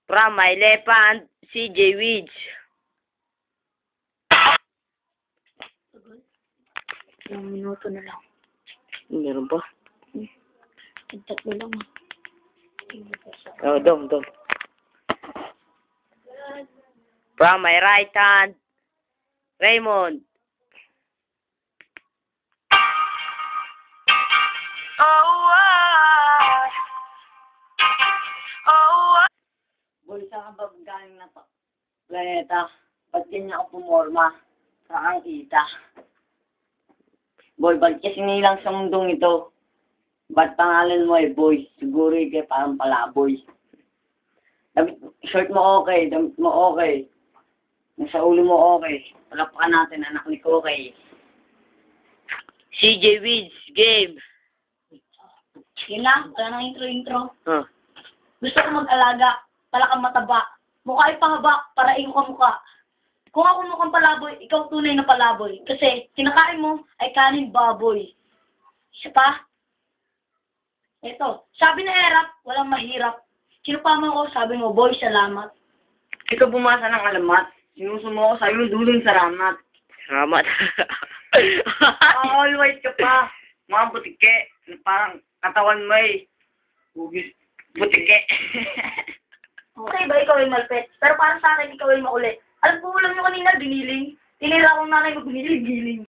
From my left hand, CJ Weeds. Ilang minuto na lang. Meron ba? Tatlo lang. Oh, dong. From my right hand, Raymond. Boy, saan ka ba galing na to? Planeta, ba't ganyan ako pumorma? Saan kita? Boy, ba't kasi nilang sa mundong ito? Ba't pangalan mo boy? Siguro ikay parang palaboy. Short mo okay, damit mo okay. Nasa ulo mo okay. Palakpakan natin, anak ni Kokay. CJ Weeds, game. Yun lang. Wala nang intro. Huh. Gusto ko mag-alaga. Palakang mataba. Mukha ay pahaba. Para ikaw ka mukha. Kung ako mukhang palaboy, ikaw tunay na palaboy. Kasi kinakain mo ay kanin baboy. Isa pa? Ito. Sabi na erap, walang mahirap. Sinupama ko, sabi mo, boy, salamat. Ikaw bumasa ng alamat. Sinusumo ko sa'yo, dulong salamat. Salamat. Always ka pa. Mga butike. Parang katawan mo hugis butike. Okay ba ikaw ay malpet? Pero para sa akin, ikaw ay makulit. Alam ko lang yung kanina, giniling. Tinira akong nanay mo, giniling.